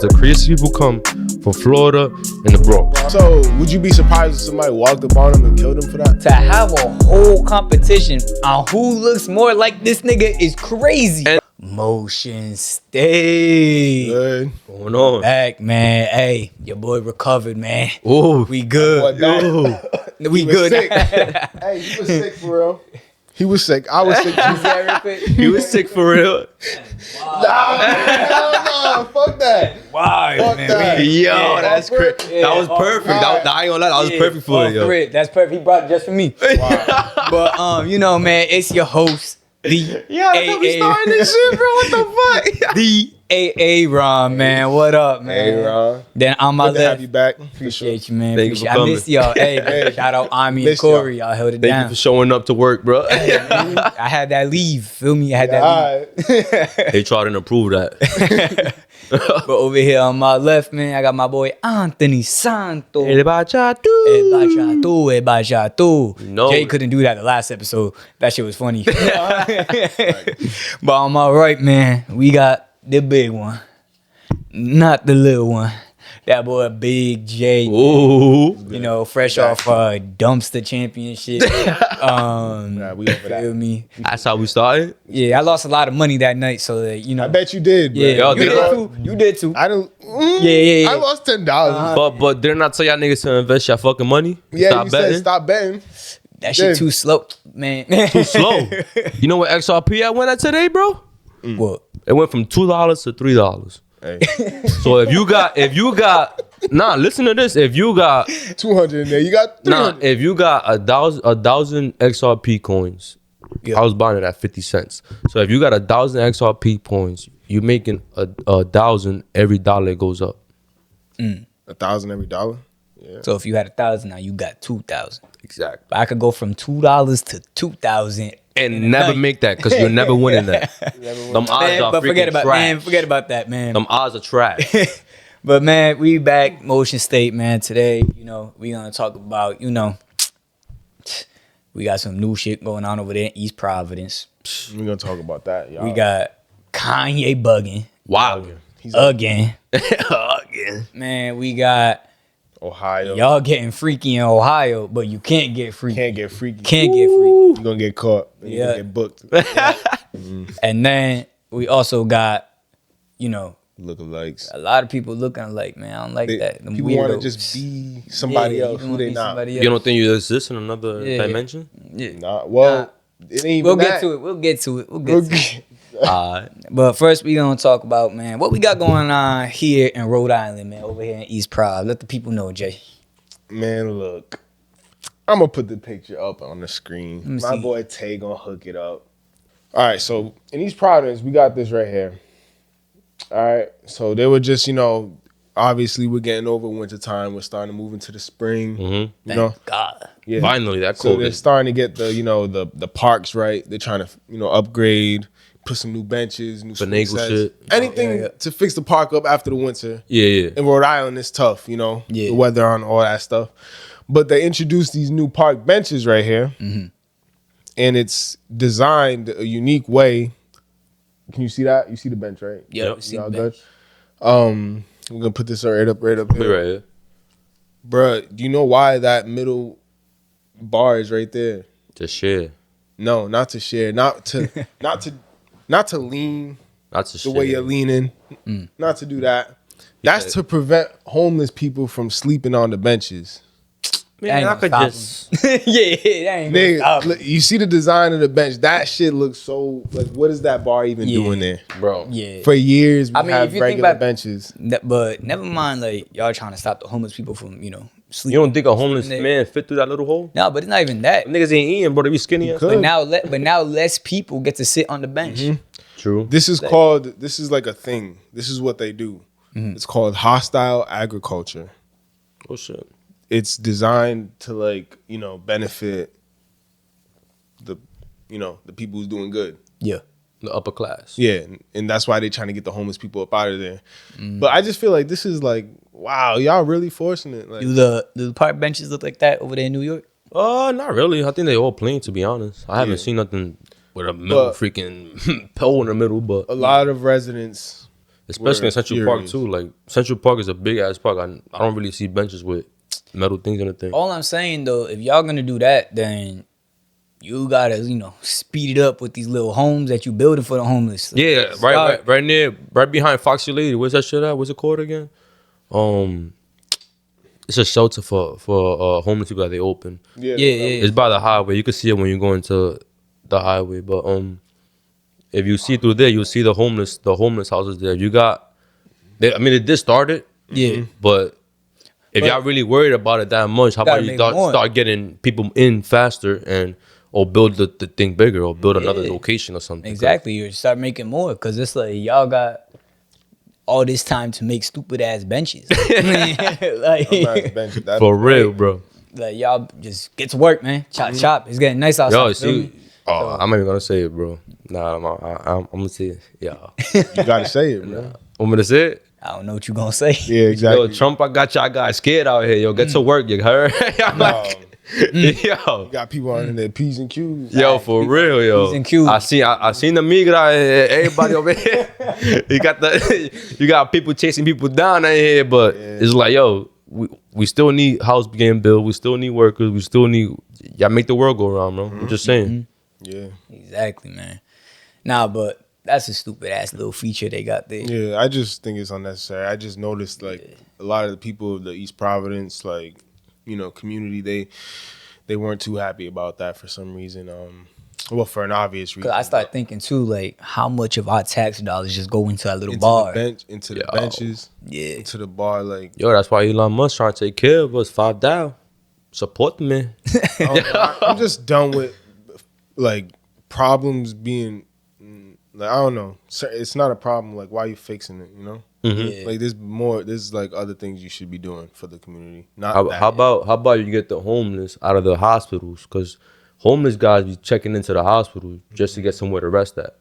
The craziest people come from Florida and the Bronx. So, would you be surprised if somebody walked up on him and killed him for that? To have a whole competition on who looks more like this nigga is crazy. And Motion Stay. Good. Going on? Back, man. Hey, your boy recovered, man. Oh, We good. We good. Hey, he was sick for real. He was sick. I was sick too. he was sick for real. Nah, fuck that. Why, Fuck man? that. Yo, that's crazy. Yeah. That was perfect. I ain't gonna lie, that was perfect for it, yo. That's perfect. He brought it just for me. Wow. But you know, man, it's your host, the Yeah, I thought we starting this shit, bro. What the fuck? the Ron, man. What up, man? Hey, Ron. Then on my Good to have left, you back. appreciate you, man. Thank you for I coming. missed y'all. Hey, shout out Ami and Missed Corey. Y'all held it Thank down. you for showing up to work, bro. I had that leave. Feel me? I had that leave. All right. They tried to improve that. But over here on my left, man, I got my boy Anthony Santo. El bachatu. No. Jay couldn't do that the last episode. That shit was funny. But on my right, man, we got the big one. Not the little one. That boy Big J. Ooh. You know, fresh off dumpster championship. Nah, we over Feel that. me? That's how we started. Yeah, I lost a lot of money that night, so that, you know. I bet you did, bro. Yeah, Y'all you did. did too. You did too. I don't. Yeah. I lost $10. But didn't I tell y'all niggas to invest your fucking money? Yeah, Stop you betting. said stop betting. That shit Yeah. too slow, man. Too slow. You know what XRP I went at today, bro? What? It went from $2 to $3. Hey, So if you got nah, listen to this. If you got 200 in there. You got 300. if you got a thousand XRP coins, Yeah. I was buying it at 50 cents. So if you got 1,000 XRP coins, you're making a 1,000 every dollar it goes up. 1,000 every dollar. So if you had 1,000, now you got 2,000. Exactly. But I could go from $2 to 2,000 And never make that because you're never winning that. Them odds Man, are but forget freaking trash. forget about that, man. Them odds are trash. But man, we back Motion State, man. Today, you know, we gonna talk about, you know, we got some new shit going on over there in East Providence. We're going to talk about that, y'all. We got Kanye bugging Wow. He's again. Again. Man, we got Ohio. y'all getting freaky in Ohio, but you can't get freaky. Can't get freaky. Can't get freaky. You're going to get caught. You're Yeah. going to get booked. And then we also got, you know, Lookalikes. a lot of people looking like, man, I don't like that. Them People want to weirdos. just be somebody Yeah, you else don't who wanna they be not. somebody You don't else. think you exist in another Yeah. dimension? Yeah. Nah, well, it ain't even We'll that. get to it. We'll get to it. We'll get to it. But first, we gonna talk about, man, what we got going on here in Rhode Island, man, over here in East Prov. Let the people know, Jay. Man, look. I'm going to put the picture up on the screen. me My see. boy Tay going to hook it up. All right, so in East Providence, we got this right here. All right, so they were just, you know, obviously we're getting over winter time. We're starting to move into the spring. Mm-hmm. You know, God. yeah. Finally, that So cold they're is starting to get the, you know, the parks right. They're trying to, you know, upgrade, put some new benches, new swing Finagle sets. shit. Anything Yeah. to fix the park up after the winter. Yeah. In Rhode Island, it's tough, you know, Yeah. the weather and all that stuff. But they introduced these new park benches right here, and it's designed a unique way. Can you see that? You see the bench, right? Yeah, Yep. we see Y'all the good? bench. We're gonna put this right up Be here, right here. bruh. Do you know why that middle bar is right there? Just share. No, not to share, not to lean Not to the share. way you're leaning, not to do that. That's to prevent homeless people from sleeping on the benches. Man, I Ain't could gonna just. yeah, that ain't gonna Nigga, stop. look, you see the design of the bench. That shit looks so like. What is that bar even Yeah. doing there? Bro. Yeah. For years, we I mean, have if you think regular about- benches. But never mind, like, y'all trying to stop the homeless people from, you know, sleeping. You don't think a homeless Nigga. man fit through that little hole? No, but it's not even that. Niggas ain't eating, bro. They be skinny. could. But now less people get to sit on the bench. True. This is called. This is like a thing. This is what they do. It's called hostile agriculture. Oh shit. It's designed to, like, you know, benefit the, you know, the people who's doing good. Yeah. The upper class. Yeah, and that's why they're trying to get the homeless people up out of there. But I just feel like this is like, wow, y'all really forcing it. Like, Do the park benches look like that over there in New York? Not really. I think they all plain, to be honest. I haven't seen nothing with a middle But- freaking pole in the middle, but a lot of residents Especially in Central Park furious. too. Like Central Park is a big ass park. I don't really see benches with metal things in the thing. All I'm saying though, if y'all gonna do that, then you gotta, speed it up with these little homes that you building for the homeless. Yeah, right near, right behind Foxy Lady. Where's that shit at? What's it called again? It's a shelter for homeless people that they open. Yeah. It's by the highway. You can see it when you go into the highway. But if you see through there, you'll see the homeless houses there. It did start it. Yeah. But if y'all really worried about it that much, how about you start getting people in faster or build the thing bigger or build another location or something. Exactly. You start making more because it's like y'all got all this time to make stupid ass benches. For real, bro. Like y'all just get to work, man. Chop. It's getting nice outside. Yo, see, I'm not even gonna say it, bro. Nah, I'm gonna say it. Yeah. You gotta say it, bro. Want me to say it? I don't know what you gonna say. Yeah, exactly. Yo, Trump, I got y'all guys scared out here. Yo, get to work, you heard? I'm like, yo. You got people on their P's and Q's. Yo, for real, yo. P's and Q's. I seen the migra, everybody over here. You got people chasing people down out here, but it's like, yo, we still need house getting built. We still need workers. We still need y'all make the world go around, bro. I'm just saying. Yeah. Exactly, man. Nah, but that's a stupid ass little feature they got there. Yeah, I just think it's unnecessary. I just noticed like a lot of the people of the East Providence, like, community, they weren't too happy about that for some reason. Well, for an obvious reason. Cause I start thinking too, like, how much of our tax dollars just go into that little bar? Into the benches. Yeah. Into the bar, like. Yo, that's why Elon Musk trying to take care of us. 5 down. Support the man. I'm just done with like problems being like, I don't know. It's not a problem. Like, why are you fixing it? Yeah. Like, there's like other things you should be doing for the community. Not How about you get the homeless out of the hospitals? Because homeless guys be checking into the hospital just to get somewhere to rest at.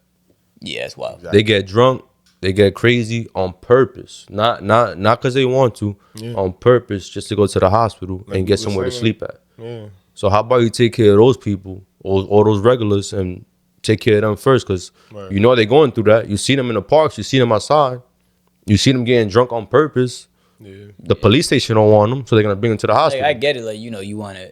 Yeah, that's wild. Exactly. They get drunk, they get crazy on purpose, not because they want to, on purpose, just to go to the hospital and get somewhere to sleep at. Yeah. So how about you take care of those people, all those regulars, and take care of them first? Because you know they're going through that. You see them in the parks, you see them outside, you see them getting drunk on purpose. Yeah. The police station don't want them, so they're gonna bring them to the hospital. Like, I get it, like, you want to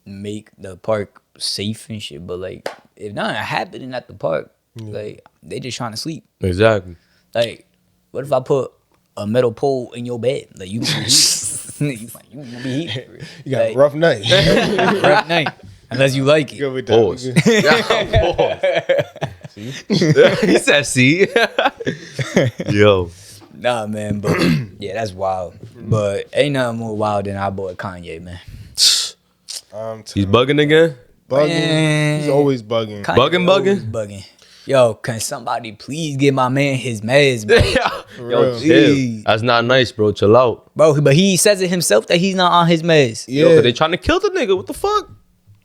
make the park safe and shit, but like, if nothing happening at the park, like, they just trying to sleep. Exactly. Like, what if I put a metal pole in your bed? Like, you gonna be heat. you gonna be heat. You got a rough night. Rough night. Unless you like it. Good with Pause. He said, "See, yo." Nah, man, but yeah, that's wild. But ain't nothing more wild than our boy Kanye, man. He's bugging again. Man. He's always bugging. Kanye always bugging. Yo, can somebody please give my man his meds, bro? Yo, chill. That's not nice, bro. Chill out, Bro, but he says it himself that he's not on his meds. Yeah. Yo, 'cause they trying to kill the nigga. What the fuck?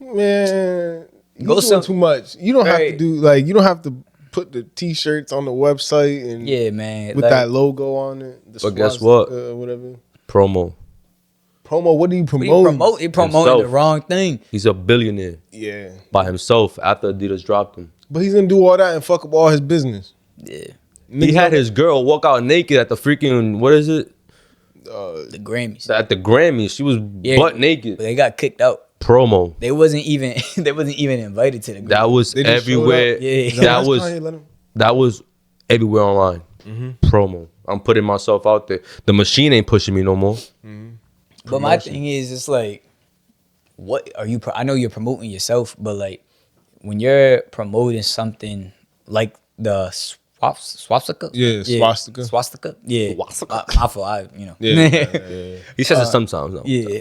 Man, Go you doing too much. You don't have to Right. do like you don't have to put the t-shirts on the website and Yeah, man. with like, that logo on it. The But guess what? Whatever. Promo. What are you he promoting? promoting Himself. the wrong thing. He's a billionaire Yeah, by himself after Adidas dropped him. but he's gonna do all that and fuck up all his business. Yeah. He had his girl walk out naked at the freaking, what is it? The Grammys. At the Grammys. She was butt naked. But they got kicked out. Promo. They wasn't even invited to the Grammys. That was They just everywhere. showed up. Yeah. That was everywhere online. Promo. I'm putting myself out there. The machine ain't pushing me no more. But my thing is, it's like, what are you? I know you're promoting yourself, but like, when you're promoting something like the swastika, Yeah, swastika. swastika, yeah, Swastika. my fault. Yeah. He says it sometimes though. Yeah.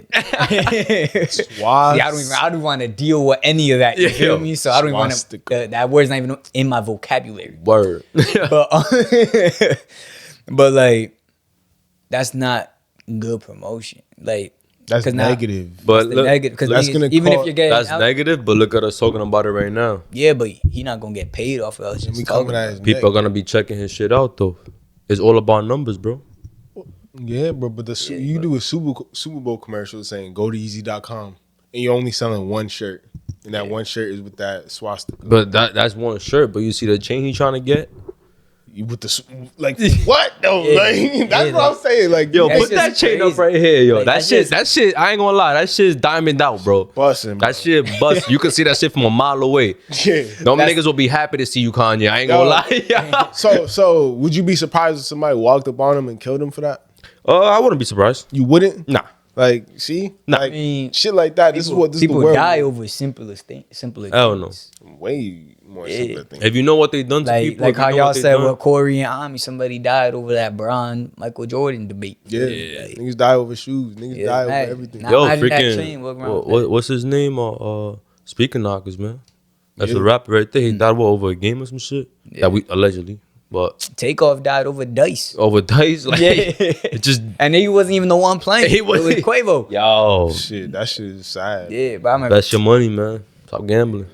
Swastika. See, I don't want to deal with any of that. You feel me? So I don't even want to. Swastika. That word's not even in my vocabulary. Word. But but like, that's not good promotion. Like, That's 'cause now- negative. But the look, negative, because that's gonna even if cause- you're getting that's out, negative, but look at us talking about it right now. yeah, but he not gonna get paid off of us. we Just coming talking at about his People neck. are gonna be checking his shit out though. It's all about numbers, bro. Yeah, bro. But you do a Super Bowl commercial saying go to easy.com and you're only selling one shirt, and that one shirt is with that swastika. But that's one shirt. But you see the chain he trying to get? with the like what though? Yeah. Like that's Yeah, what I'm like- saying. Like Yo, That's put that just chain up crazy. right here, yo. Like, that that's shit, just- that shit. I ain't gonna lie, that shit's diamond out, bro. busting. That shit bust. You can see that shit from a mile away. Yeah. Them niggas will be happy to see you, Kanye. I ain't Yo. gonna lie. Yeah. So would you be surprised if somebody walked up on him and killed him for that? I wouldn't be surprised. You wouldn't? Nah. Like, see? Nah. Like, I mean, shit like that. This is what this is the people world. die over simpler things. Hell no. Way more simpler things. If you know what they done to people, Like if you how know y'all what they said done- with Corey and Ami, somebody died over that Bron Michael Jordan debate. Yeah. Niggas die over shoes. Niggas die over imagine. everything. Nah. Yo, Imagine that chain freaking, walking around with what's his name? Speaker Knockers, man. That's Yeah. a rapper right there. He died over a game or some shit. That we allegedly, but Takeoff died over dice. over dice, like Yeah. it just And he wasn't even the one playing. He It was wasn't- Quavo. yo. Shit, that shit is sad. Yeah, but I remember. That's your money, man. Stop gambling.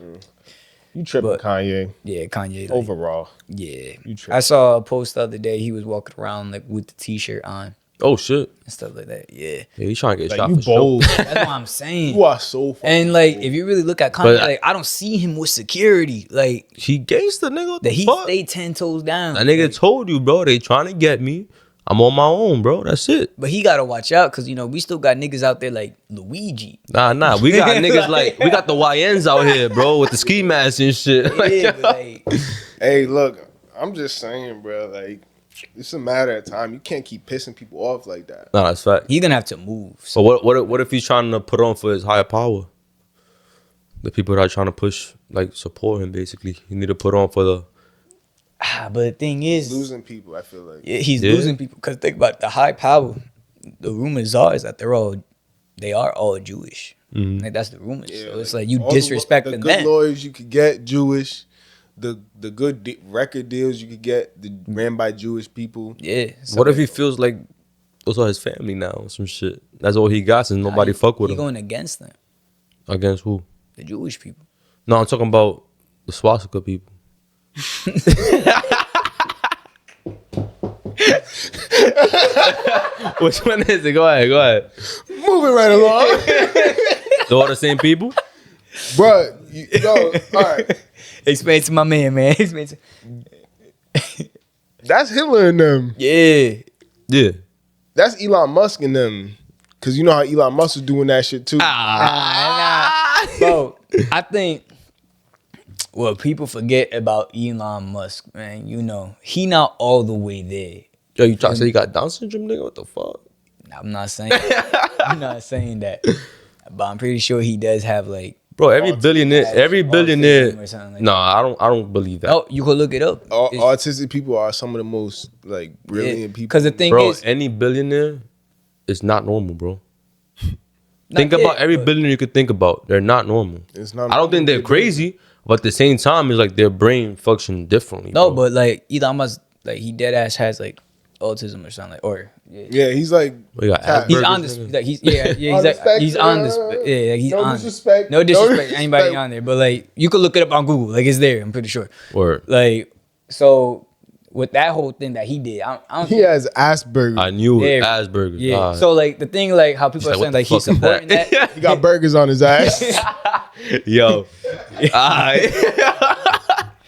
You tripping, But- Kanye. Yeah, Kanye. Like, Overall. yeah. You tripping. I saw a post the other day. He was walking around like with the t-shirt on Oh shit. and stuff like that. Yeah. Yeah, he's trying to get Like, shot you for sure. bold. That's what I'm saying. You are so fucking And like, bold. if you really look at Kanye, But- like I don't see him with security. Like He gangsta, nigga. What the the Heat fuck? stay 10 toes down. That nigga told you, bro. They trying to get me. I'm on my own, bro. That's it. But he gotta watch out because we still got niggas out there like Luigi. Nah. We got niggas like we got the YNs out here, bro, with the ski masks and shit. Like, Yeah, but like Hey, look, I'm just saying, bro. Like, it's a matter of time. You can't keep pissing people off like that. nah, that's fact. he's gonna have to move. So So what if he's trying to put on for his higher power? The people that are trying to push, like, support him, basically. He need to put on for the. but the thing is, Losing people, I feel like. yeah, he's Yeah. losing people because think about the high power. The rumors are is that they are all Jewish. Mhm. Like that's the rumors. Yeah, So it's like you all the disrespecting good them. lawyers you could get Jewish, the good record deals you could get ran by Jewish people. Yeah. So What if he feels like those are his family now or some shit? That's all he got since nobody fuck with he him. going against them, Against who? the Jewish people. No, I'm talking about the swastika people. Which one is it? Go ahead. Moving right along, They're all the same people? bro. Yo, all right, Explain to my man. Explain to that's Hitler and them. yeah. Yeah. That's Elon Musk and them. Cause you know how Elon Musk was doing that shit too. Nah. Bro, I think what people forget about Elon Musk, man, he not all the way there. Yo, you trying to say you got Down syndrome, nigga? What the fuck? I'm not saying that. But I'm pretty sure he does have like Bro, every billionaire, autism or something like nah, I don't believe that. oh, you could look it up. Autistic people are some of the most like brilliant people. Because the thing Bro, is, any billionaire is not normal, bro. not Think yet, about every but- billionaire you could think about. They're not normal. It's not I don't think they're crazy, but at the same time, it's like their brain function differently. No, bro. but like Elon Musk, like he dead ass has like autism or something like, or yeah. Yeah, he's like We got Cat. He's Asperger's, on this. nigga. Like he's he's On the like he's on this. spectrum. Yeah, like, he's No on. disrespect. No disrespect. No to Anybody disrespect. on there, but like you could look it up on Google. Like it's there. I'm pretty sure. Word. Like so, with that whole thing that he did, I don't he has Asperger's. I knew it. Yeah. Asperger's. yeah. Nah. So like the thing, like how people He's are like, saying what like the he's fuck is supporting that. He got burgers on his ass. Yo. Alright.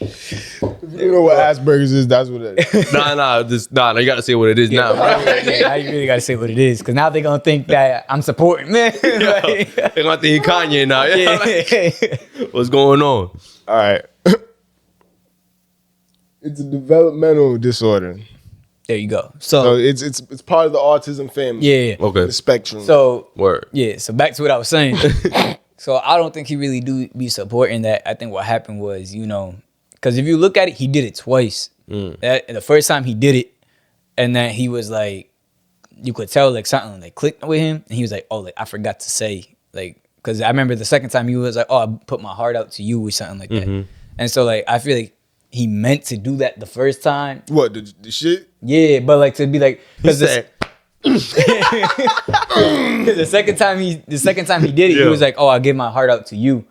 If you know what Asperger's is, that's what it is. Nah, you gotta say what it is now. Bro. Yeah, now you really gotta say what it is, because now they're gonna think that I'm supporting man. Like, They're gonna think Kanye now. Yeah. yeah. Like, what's going on? All right. It's a developmental disorder. There you go. So So it's part of the autism family. yeah. Okay. The spectrum. So Word. yeah. So back to what I was saying. So I don't think he really do be supporting that. I think what happened was, because if you look at it, he did it twice. The first time he did it, and then he was like, you could tell like something like clicked with him, and he was like, oh, like I forgot to say, like, because I remember the second time he was like, oh, I put my heart out to you or something like that. And so like I feel like he meant to do that the first time. what the shit? Yeah, but like to be like, because said- the second time he did it, he Yeah. was like, "Oh, I give my heart out to you,"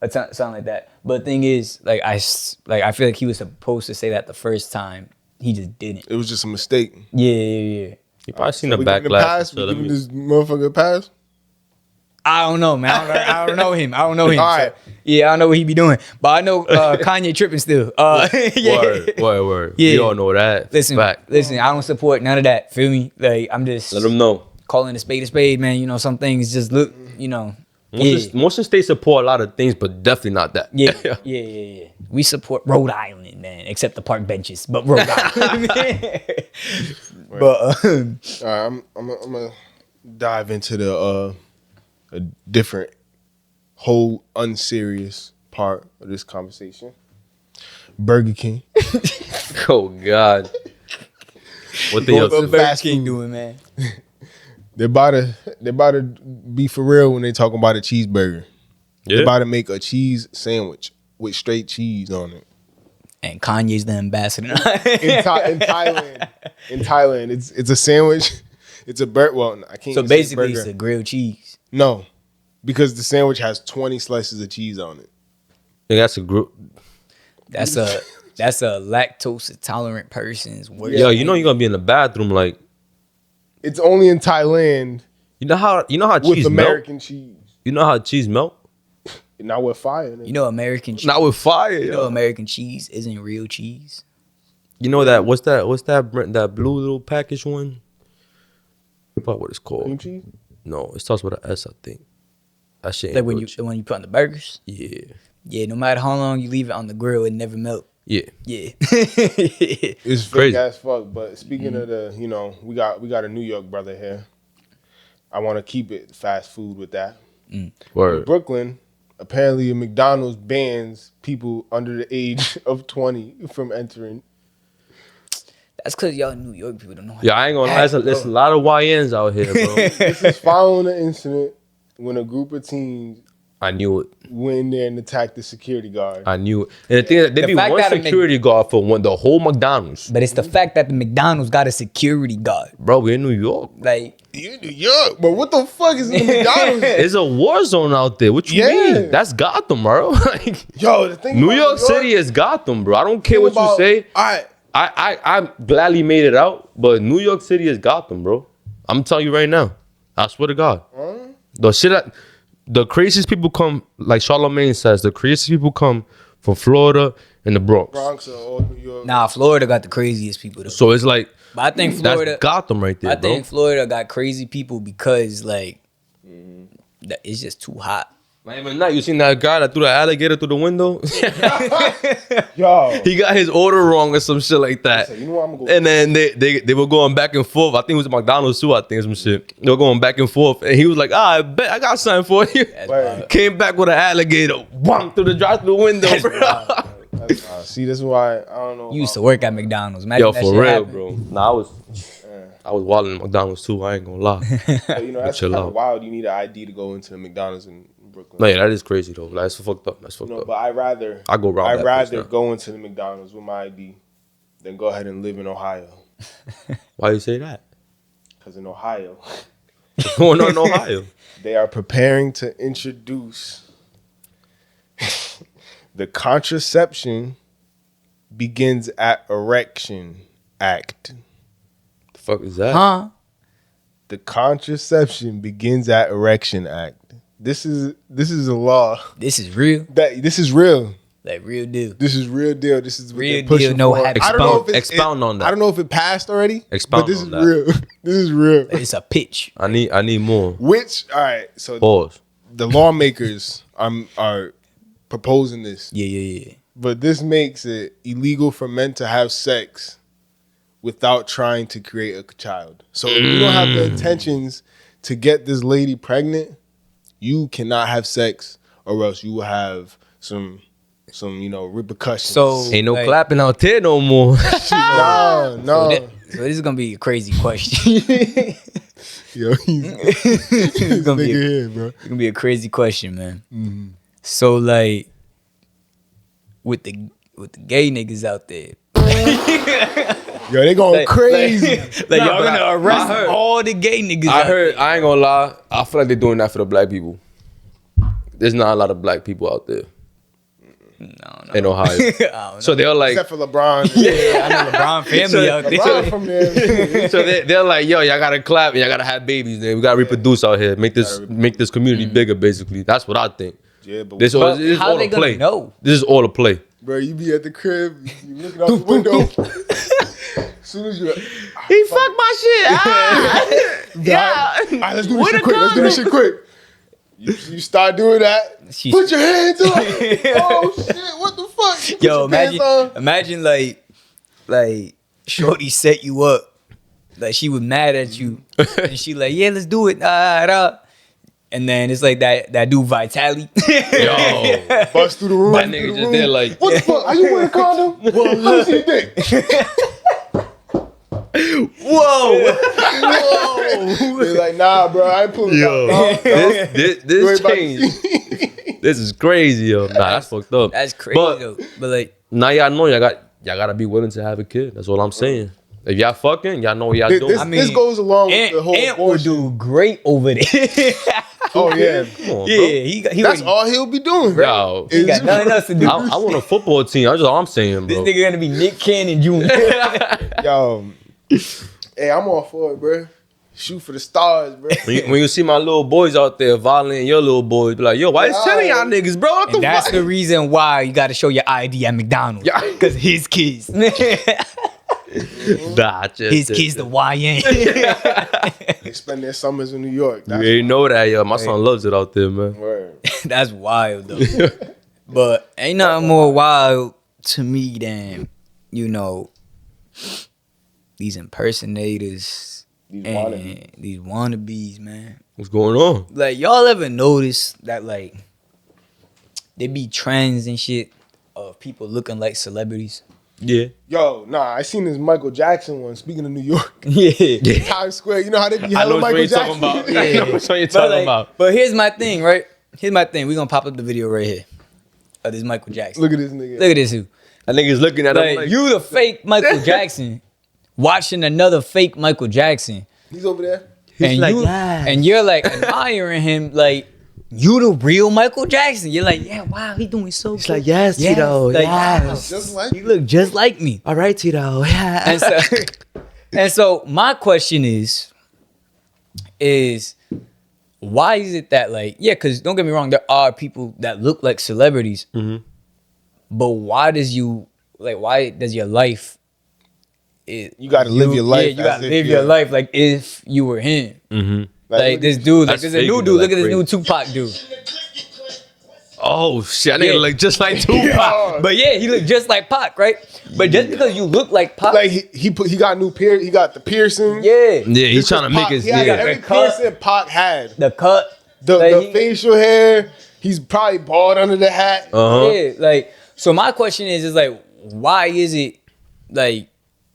or something like that. But the thing is, like I feel like he was supposed to say that the first time. He just didn't. It was just a mistake. Yeah. You probably seen We the giving him backlash. pass? So We let giving me- this motherfucker a pass? I don't know, man. I don't know him. All So, right. yeah, I don't know what he be doing. But I know Kanye tripping still. Yeah. Word. Yeah. We all know that. Listen, Fact. listen, I don't support none of that. Feel me? Like, I'm just Let them know. calling a spade, man. You know, some things just look, you know. Yeah. Most states support a lot of things, but definitely not that. Yeah. We support Rhode Island, man, except the park benches, but Rhode Island. But All right, I'm gonna dive into the a different, whole unserious part of this conversation. Burger King. Oh God. What they up what to? Burger fast King food. doing, man? They're about to be for real when they talk about a cheeseburger. They're Yeah. about to make a cheese sandwich with straight cheese on it. And Kanye's the ambassador. In Thailand. In Thailand, it's a sandwich. It's a burger. Well, I can't. So even say basically, burger. it's a grilled cheese. No, because the sandwich has 20 slices of cheese on it. I think that's a group. That's a lactose intolerant person's worst. Yo, you know you're gonna be in the bathroom like. It's only in Thailand You know how with cheese American melt. cheese, You know how cheese melt. not with fire. You know American cheese. Not with fire. You know yo. American cheese isn't real cheese. You know that? What's that? That blue little package one. I forgot what it's Cream called. cheese. No, it starts with an S, I think. That shit. Like Ain't when real you cheese. the one you put on the burgers. Yeah. Yeah, no matter how long you leave it on the grill, it never melt. Yeah. Yeah. It's fake Crazy. as fuck. But speaking of the, we got a New York brother here. I want to keep it fast food with that. In Word. Brooklyn, apparently a McDonald's bans people under the age of 20 from entering. That's because y'all New York people don't know how Yeah, I ain't gonna lie. There's a lot of YNs out here, bro. This is following an incident when a group of teens I knew it. went in there and attacked the security guard. I knew it. And the thing is, there The be fact one that a security guard for the whole McDonald's. But it's the fact that the McDonald's got a security guard. Bro, we in New York. Like, You in New York, but what the fuck is in the McDonald's? It's a war zone out there. What you Yeah. mean? That's Gotham, bro. Like, Yo, the thing New about York City is Gotham, bro. I don't care what you about- say. All right. I gladly made it out, but New York City is Gotham, bro. I'm telling you right now. I swear to God. The craziest people come, like Charlamagne says, the craziest people come from Florida and the Bronx. Bronx or all New York. nah, Florida got the craziest people though. So it's like, But I think Florida, that's Gotham right there, I bro. think Florida got crazy people because like it's just too hot. Not even that. You seen that guy that threw the alligator through the window? Yo. He got his order wrong or some shit like that. So you know what, I'm gonna go. And then they were going back and forth. I think it was McDonald's too, I think, some shit. They were going back and forth. And he was like, I bet I got something for you. Word. Came back with an alligator. Wham, through the drive-through window, bro. See, this is why I don't know. You used to work at McDonald's. Imagine Yo, that for shit real, happened. bro. Nah, I was wilding at McDonald's too. I ain't gonna lie. You know, that's Chill kind of out. wild. You need an ID to go into the McDonald's in Brooklyn. No, yeah, that is crazy though. That's fucked up. That's fucked No, up. but I go around. that I'd place rather now. go into the McDonald's with my ID than go ahead and live in Ohio. Why you say that? Because in Ohio, What's going on in Ohio? they are preparing to introduce the Contraception Begins at Erection Act. The fuck is that? Huh? The Contraception Begins at Erection Act. This is a law. This is real. This is real. Like real deal. This is real deal. This is what Real they're pushing deal, no for. happy. I don't know if Expound on that. I don't know if it passed already. Expound but this on is that. real. This is real. It's a pitch. I need more. Which all right. So Pause. the lawmakers are proposing this, Yeah. but this makes it illegal for men to have sex without trying to create a child. So if you don't have the intentions to get this lady pregnant, you cannot have sex, or else you will have some repercussions. So Ain't no like, clapping out there no more. no. So this is gonna be a crazy question. Yo, he's It's gonna be nigga a, here, bro. it's gonna be a crazy question, man. So like with the gay niggas out there, Yo, they going crazy. like Nah, y'all but gonna I arrest heard- all the gay niggas. I out heard. I ain't gonna lie. I feel like they're doing that for the black people. There's not a lot of black people out there. No. in Ohio. I don't know. So they're like, Except for LeBron. Yeah, I know LeBron family out there. LeBron from there. so they're like, yo, y'all gotta clap and y'all gotta have babies. Then we gotta reproduce out here, make this community bigger. Basically, that's what I think. Yeah, but This But is how all they a gonna play. know? This is all a play. bro, you be at the crib, you looking out the window. As soon as you, He fucked my shit. yeah. All right, let's do this shit quick. Let's do this shit quick. You start doing that. She's- Put your hands up. Oh shit! What the fuck? You put Yo, your pants on. imagine like Shorty set you up, like she was mad at you, and she like, yeah, let's do it, and then it's like that dude Vitality. Yo, Bust through the room. that nigga just there like, What the fuck? Are you wearing a condom? Well, let me see your dick. whoa, They're like, nah, bro, I ain't pulling yo, out. this You ain't about to changed. see. This is crazy, yo. Nah, that's fucked up. That's crazy But though. But like, now y'all know y'all gotta be willing to have a kid. That's all I'm saying. If y'all fucking, y'all know what y'all doing. This goes along with the whole Ant will abortion. do great over there. Oh yeah, Come on, Yeah, bro. he that's already- all he'll be doing. Yo, he got nothing else to do. I want a football team. That's all I'm saying, This bro. nigga gonna be Nick Cannon Jr. Yo, hey, I'm all for it, bro. Shoot for the stars, bro. When you see my little boys out there violating your little boys, be like, yo, why is telling y'all niggas, bro? What the And that's fuck? the reason why you gotta show your ID at McDonald's. Yeah. Cause his kids. Nah, His kids the YN. They spend their summers in New York. You ain't know that, yo. My son loves it out there, man. word. That's wild though. But ain't nothing more wild to me than, these impersonators These and wannabes. these wannabes, man. What's going on? Like, y'all ever notice that, like, there be trends and shit of people looking like celebrities? Yeah. Yo, nah, I seen this Michael Jackson one. Speaking of New York, Yeah. Times Square. You know how they be I know hella what Michael you're Jackson. talking about. Yeah. I know what you're But, talking like, about. but here's my thing, right? Here's my thing. We're gonna pop up the video right here of this Michael Jackson. Look at this nigga. Look at this dude. That nigga's looking at him Like, like, you the fake Michael Jackson watching another fake Michael Jackson. He's over there. And like, you yes. and you're like admiring him like you the real Michael Jackson. You're like, yeah, wow, he doing so good. like, yes, Tito, like, yes. Just like you look just like me. all right, Tito. Yeah. And so, and so my question is why is it that, like, yeah, because don't get me wrong, there are people that look like celebrities, but why does your life? you got to live your life. Yeah, you gotta as if live you're- your life like if you were him. Mm-hmm. Like this dude, like That's there's a new faking dude. it Look like at this new crazy. Tupac dude. Oh, shit. That nigga Yeah. look just like Tupac. Yeah. But yeah, he looked just like Pac, right? But just because you look like Pac, Like he got new he got the piercing. yeah, Yeah, he's This trying to was make Pac. his, He had yeah. every The cut. piercing Pac had. the cut, The like, he- facial hair. He's probably bald under the hat. Uh-huh. yeah. Like, so my question is like, why is it like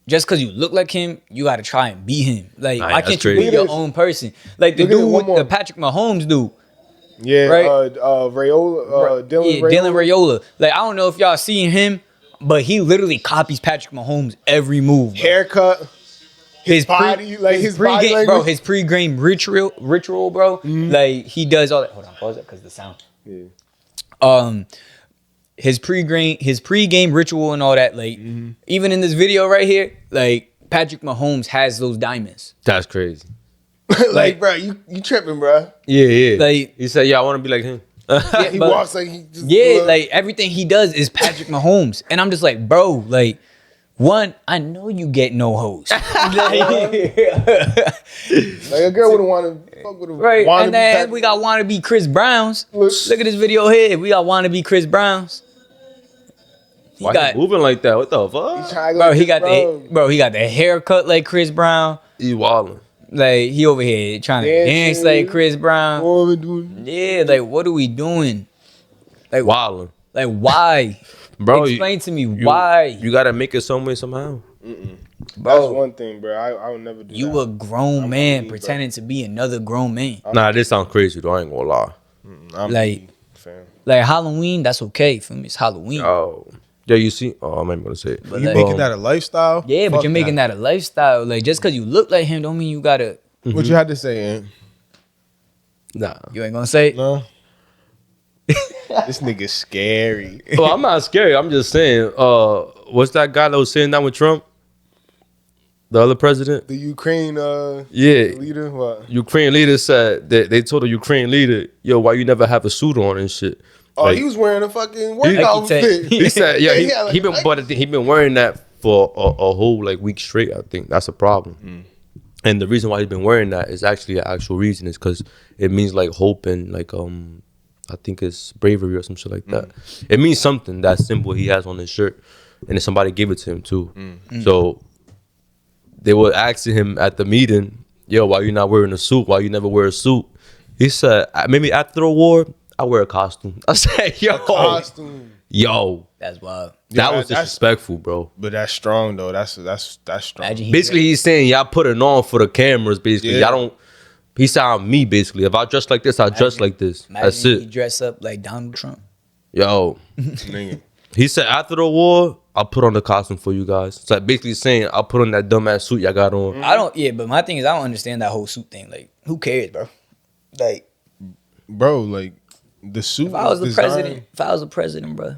just because you look like him, you got to try and be him? Like, Nah, why that's can't you crazy. be your Look at own person? Like the Look at it, dude, one more. the Patrick Mahomes dude. Yeah, Right. Rayola, Dylan Yeah, Dylan Rayola. Like, I don't know if y'all seen him, but he literally copies Patrick Mahomes every move. Bro. Haircut. His body, like, his body pregame, bro. language. His pregame ritual, bro. Like he does all that. Hold on, pause it because the sound. Yeah. His pregame ritual and all that. Like even in this video right here, like Patrick Mahomes has those diamonds. That's crazy. like, bro, you tripping, bro. Yeah, yeah. Like, he said, yeah, I want to be like him. yeah, He but- walks like he just yeah, like everything he does is Patrick Mahomes, and I'm just like, bro, like. One, I know you get no hoes. like a girl wouldn't want to fuck with a Right, wannabe and then Patrick. we got wannabe Chris Browns. Look. Look at this video here. We got wannabe Chris Browns. He Why got, he moving like that? What the He fuck? trying to go bro. like He Chris got Brown. he got the haircut like Chris Brown. He wilding. Like he over here trying to dance Dancing. like Chris Brown. Woman doing- Yeah, like what are we doing? Like Wilding. like why? Bro, Explain to me why. You got to make it some way, somehow. That's one thing, bro. I would never do You that. a grown I'm man me, bro. pretending to be another grown man. Nah, this sounds crazy, though. I ain't gonna lie. I'm like- me, fam. Like Halloween, that's okay for me. It's Halloween. Oh. Yeah, you see? Oh, I'm not even gonna say it. But You like- making that a lifestyle? Yeah, but Fuck you're making that a lifestyle. Like just because you look like him, don't mean you gotta. What you had to say, Ant? Nah. You ain't gonna say it? No. This nigga scary. Well, I'm not scary. I'm just saying. What's that guy that was sitting down with Trump? The other president? The Ukraine Yeah. leader? What? Ukraine leader said that they told the Ukraine leader, yo, why you never have a suit on and shit. Oh, Like, he was wearing a fucking workout fit. he said, yeah, like, he been, but I think he been wearing that for a whole like week straight. I think that's a problem. And the reason why he's been wearing that is actually an actual reason is because it means like hope and like I think it's bravery or some shit like that. It means something, that symbol he has on his shirt, and then somebody gave it to him too. So they were asking him at the meeting, yo, why you not wearing a suit? Why you never wear a suit? He said, maybe after the war, I wear a costume. I said, yo, yo, That's wild. that was disrespectful, bro. But that's strong though. That's strong. Imagine Basically, he's saying y'all put it on for the cameras. Basically, y'all don't. He said I'm me. Basically, if I dress like this, I dress like this. That's Imagine he it. dress up like Donald Trump. Yo, Nigga. he said after the war, I'll put on the costume for you guys. It's like basically saying I'll put on that dumbass suit y'all got on. I don't. Yeah, but my thing is I don't understand that whole suit thing. Like, who cares, bro? Like, Bro, like the suit. if I was the designed- president, bro, I'm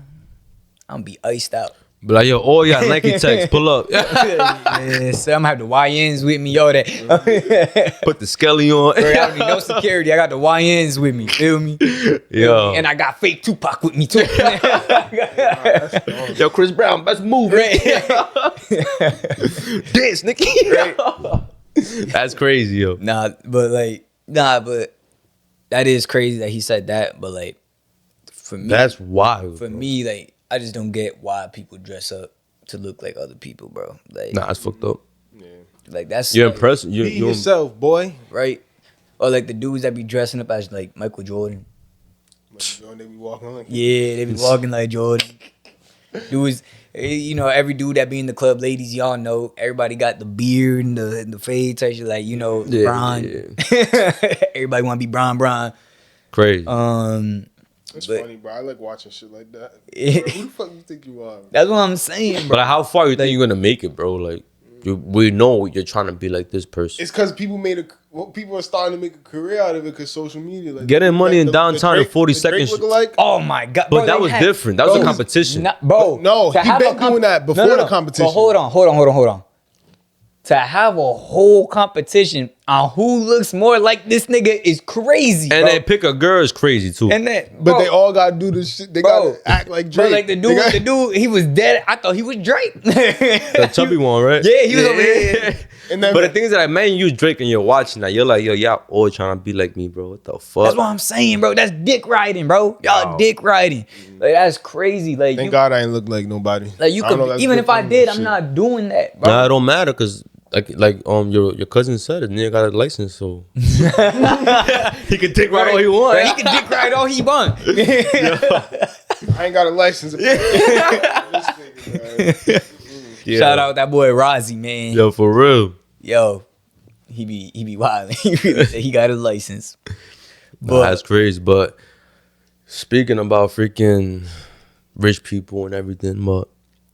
gonna be iced out. But like, yo, all y'all Nike techs, pull up. Yeah, so I'm gonna have the YNs with me, yo. That Put the skelly on. bro, I don't need no security. I got the YNs with me. Feel me? Yo, And I got fake Tupac with me too. yo, Chris Brown, best move. Dance, Nicky. That's crazy, yo. but that is crazy that he said that. But like, for me, That's wild. for me, like, I just don't get why people dress up to look like other people, bro. Like, Nah, it's fucked up. like that's You're like, impressed. Be You're yourself, boy. right? Or like the dudes that be dressing up as like Michael Jordan. They be walking like Yeah, they be walking like Jordan. Dudes, you know, every dude that be in the club, ladies, y'all know, everybody got the beard and the fade type shit, like, you know, Yeah, Bron. Everybody want to be Bron. crazy. It's But- funny, bro. I like watching shit like that. Yeah. Who the fuck you think you are? That's what I'm saying, bro. But how far you think you're gonna make it, bro? Like, we know you're trying to be like this person. It's because people people are starting to make a career out of it because social media. Like, Getting money in the downtown in Drake- 40 the Drake seconds. lookalike? Oh my god! But Bro, that they was had- different. That was a Bro, competition. bro. No, to he have been a doing that before the competition. But hold on. To have a whole competition on who looks more like this nigga is crazy, And bro. then pick a girl is crazy too. And then, But bro, they all gotta do this shit. They Bro. gotta act like bro, Drake. like the They dude, he was dead. I thought he was Drake. The chubby one, right? Yeah, he was over there. And then, But the thing is that, like, man, you Drake and you're watching that, you're like, yo, y'all all trying to be like me, bro. What the fuck? That's what I'm saying, bro. That's dick riding, bro. Y'all Wow. dick riding. Like, that's crazy. Like, thank you, God I ain't look like nobody. like you I don't know, could, that's even good if I for me, did, I'm shit. not doing that, bro. Nah, it don't matter because your cousin said it. Nigga got a license, so he can take right all he want. Bro, he can dick ride all he want. I ain't got a license. This nigga, man. Yeah. Shout out that boy Rozzy, man. Yo, for real. Yo, he be wild. He really said he got a license. But that's crazy. But speaking about freaking rich people and everything, but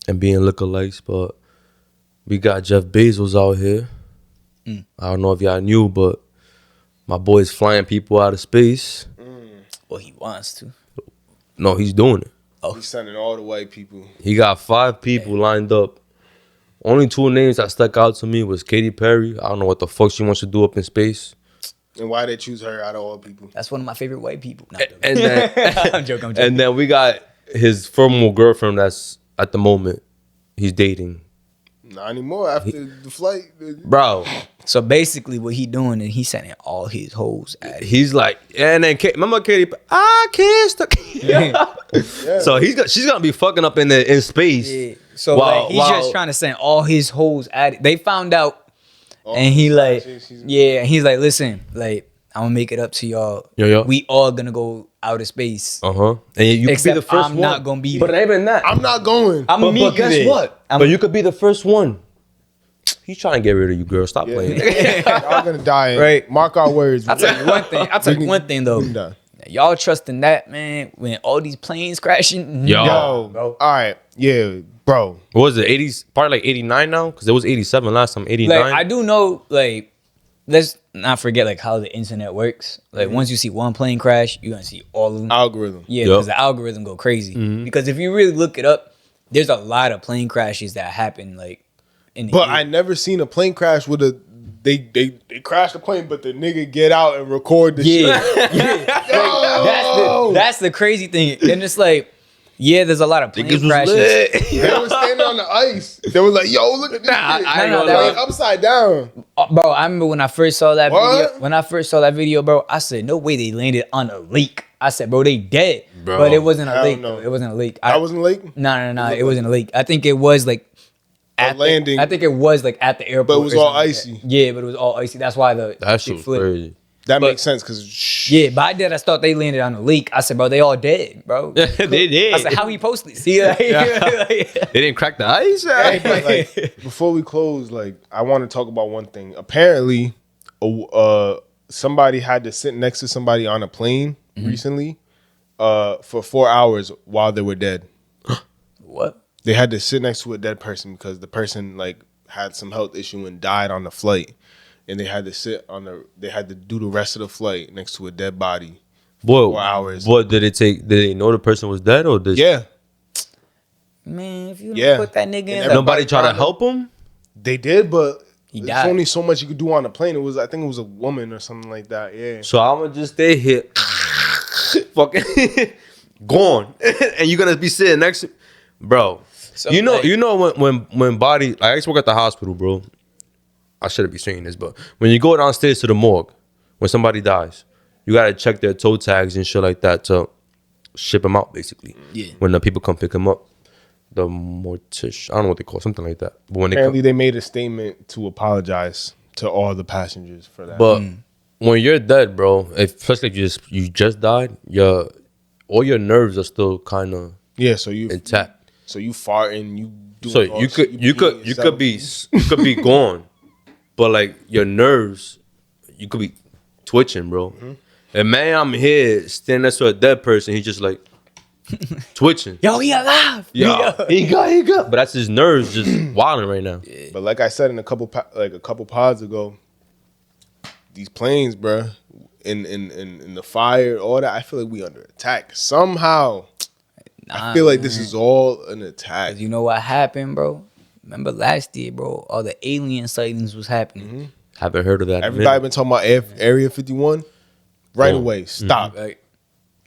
and being lookalikes, but we got Jeff Bezos out here. I don't know if y'all knew, but my boy's flying people out of space. Well, he wants to. No, he's doing it. He's sending all the white people. He got 5 people lined up. Only 2 names that stuck out to me was Katy Perry. I don't know what the fuck she wants to do up in space. And why they choose her out of all people? That's one of my favorite white people. Nah, And then, I'm joking. and then we got his former girlfriend that's at the moment he's dating. Not anymore after the flight. Bro, So basically, what he doing is he sending all his hoes at it. he's like, and then remember Katy? I can't stop. So she's gonna be fucking up in space. Yeah. So Wow, like he's wow. just trying to send all his hoes at it. They found out, Oh, and he like, she's- yeah, he's like, listen, like I'm gonna make it up to y'all. Yeah. We all gonna go outer space. And you could be Except the 1st I'm one. not gonna be But there. even that. I'm not going. I'm But me guess there. what? I'm- But you could be the first one. He's trying to get rid of you, girl. Stop playing. Y'all gonna die. Right. Mark our words. I'll tell you one thing. I'll tell you one thing though. We can die. Y'all trusting that, man, when all these planes crashing? Yo. Yo, bro. all right, yeah, bro. What was it? 80s? Probably like 89 now? Because it was 87 last time. 89? Like I do know, like let's not forget like how the internet works. Like once you see one plane crash, you're gonna see all of them. Algorithm. Yeah, because the algorithm go crazy. Because if you really look it up, there's a lot of plane crashes that happen like in the But year. I never seen a plane crash with a they crashed the plane, but the nigga get out and record the shit. That's the crazy thing. And it's like, yeah, there's a lot of plane Niggas was crashes. lit. They were standing on the ice. They was like, "Yo, look at this shit." I ain't gonna They lie. went upside down. Bro, I remember when I first saw that What? video. When I first saw that video, bro, I said, no way they landed on a lake. I said, bro, they dead. Bro, but it wasn't a hell lake. no. Though. It wasn't a lake. I wasn't late, No. It wasn't a lake. I think it was like at landing. I think it was like at the airport. But it was or all something like icy. that. Yeah, but it was all icy. That's why the That shit shit was flipped. crazy. that but- makes sense because Yeah, but I did. I thought they landed on a lake. I said, bro, they all dead, bro. They did. I said, how he posted? See, like, They didn't crack the ice. Hey, but like before we close, like I want to talk about one thing. Apparently, somebody had to sit next to somebody on a plane recently, for 4 hours while they were dead. What? They had to sit next to a dead person because the person like had some health issue and died on the flight, and they had to sit on the. They had to do the rest of the flight next to a dead body. Boy, 4 hours. What did it take? Did they know the person was dead or did Yeah, Man, if you don't Yeah. put that nigga in And the nobody everybody try to tried to- help him? they did, but He there's died. only so much you could do on the plane. It was, I think, it was a woman or something like that. Yeah. So I'm gonna just stay here, fucking gone, and you're gonna be sitting next to, bro. So, you know, like- when body. Like, I used to work at the hospital, bro. I shouldn't be saying this, but when you go downstairs to the morgue, when somebody dies, you gotta check their toe tags and shit like that to ship them out, basically. Yeah. When the people come pick them up, the mortician, I don't know what they call it, something like that. But when they Apparently, come, they made a statement to apologize to all the passengers for that. but when you're dead, bro, especially if you just died, all your nerves are still kind of yeah, so you intact. farting, you doing So all you shit, could peeing you could be gone, but like your nerves, you could be twitching, bro. And man, I'm here standing next to a dead person. He's just like twitching. Yo, he alive. Yo, he got. But that's his nerves just wilding right now. But like I said in a couple pods ago, these planes, bro, in the fire, all that, I feel like we under attack somehow. I feel like this is all an attack. You know what happened, bro? Remember last year, bro? All the alien sightings was happening. Haven't heard of that. in a Everybody minute. been talking about Area 51. Right Oh. away, stop. Right.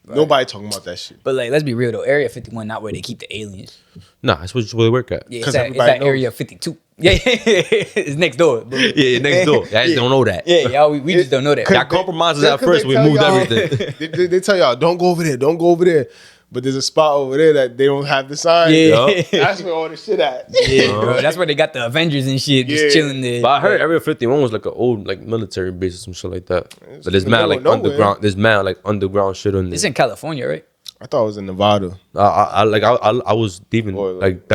Nobody talking about that shit. But like, let's be real though. Area 51 not where they keep the aliens. Nah, that's where they work at. Yeah, 'Cause it's everybody at knows. Area 52. Yeah, it's next door. Bro. Yeah, next door. I just don't know that. Yeah, y'all, we just don't know that. Y'all compromised Yeah, at 'cause first. they We tell moved y'all- everything. they tell y'all, don't go over there, don't go over there. But there's a spot over there that they don't have the sign. Yeah. That's where all the shit at. Yeah, bro. That's where they got the Avengers and shit, just Yeah. chilling there. But I heard Area 51 was like an old like military base or some shit like that. But there's in the mad middle like of nowhere. underground. There's mad like underground shit on It's there. in California, right? I thought it was in Nevada. I was diving Or, like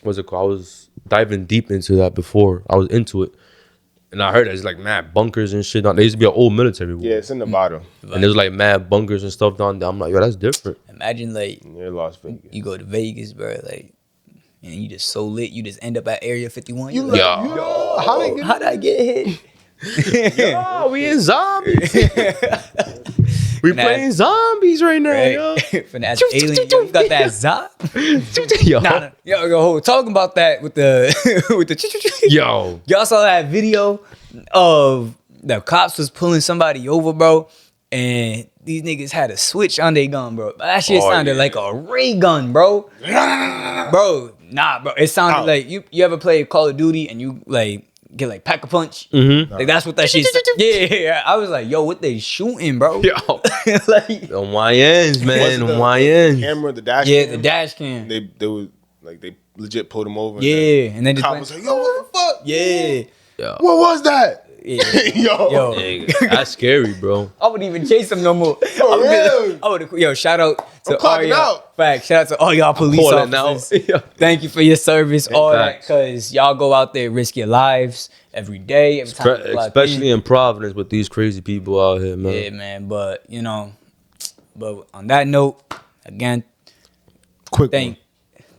what's it called? I was diving deep into that before. I was into it, and I heard there's like mad bunkers and shit. There used to be an old military war. Yeah, it's in Nevada. And there's like mad bunkers and stuff down there. I'm like, yo, that's different. Imagine like Near Las Vegas. you go to Vegas, bro, like, and you just so lit, you just end up at Area 51. You You like, Yo. yo, how they get how'd I get hit? Oh, we in zombies. we Nah. playing zombies right now, Right? yo. Finna ask alien, yo, you got that zop? yo. Nah, yo, talking about that with the with the Yo. Y'all saw that video of the cops was pulling somebody over, bro, and these niggas had a switch on their gun, bro. That shit Oh, sounded yeah. like a ray gun, bro. Bro, nah, bro. It sounded Ow. like you ever play Call of Duty and you like get like pack a punch. Mm-hmm. Like that's what that shit. Yeah, I was like, yo, what they shooting, bro? Yo. Like, The YNs, man. Was The the YNs. camera, the dash yeah, cam? the dash cam. They were like they legit pulled him over. Yeah, and then The just cop went, was like, yo, what the fuck? yeah, Yo. What was that? yeah. yo. Yo. Nigga, that's scary, bro. I wouldn't even chase him no more. real? I would. Yo, shout out to I'm all clocking y'all. out. Fact. Shout out to all y'all police Calling officers. out. Thank you for your service, all that, Facts. because y'all go out there, risk your lives every day, every time. you clock Especially in. in Providence with these crazy people out here, man. Yeah, man. But you know, but on that note, again, Quick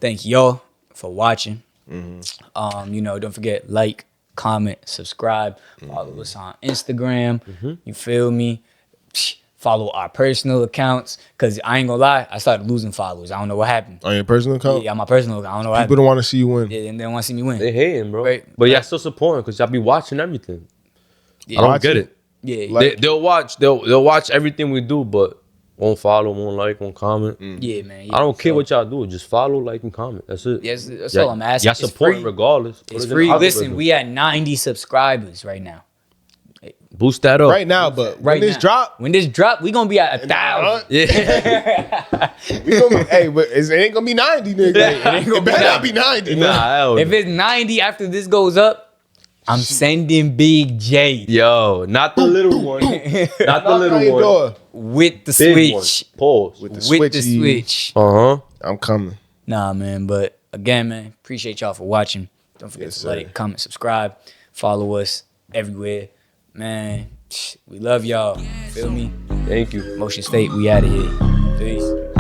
thank y'all for watching. You know, don't forget, like, comment, subscribe, follow us on Instagram. You feel me? Follow our personal accounts, because I ain't gonna lie, I started losing followers. I don't know what happened. On your personal account? Yeah, on my personal account. I don't know what People happened. don't want to see you win. Yeah, and they don't want to see me win. They hating, bro. Right. But y'all still supporting because y'all be watching everything. Yeah. I don't Watch get it. it. Yeah, Like- They'll watch everything we do, but won't follow, won't like, won't comment. yeah, man. Yeah. I don't care So, what y'all do. Just follow, like, and comment. That's it. Yes, that's Y'all- all I'm asking. Y'all It's support free. regardless. Put It's it in free. the Listen, algorithm. we at 90 subscribers right now. Boost that up. Right now, but Right when this now. drop, When this drop, we gonna be at 1,000. Yeah. we gonna be, hey, but it ain't gonna be 90, nigga. It better not be 90. Nah, hell If no. it's 90 after this goes up, I'm sending Big J Yo, not the little one. Not the Knock on little your one. door. with the Big one. switch. Pause. With the With the switchy. switch. Uh-huh. I'm coming. Nah, man. But again, man, appreciate y'all for watching. Don't forget Yes, to sir. like, comment, subscribe, follow us everywhere. Man, we love y'all. Feel me? Thank you. Motion State, we out of here. Peace.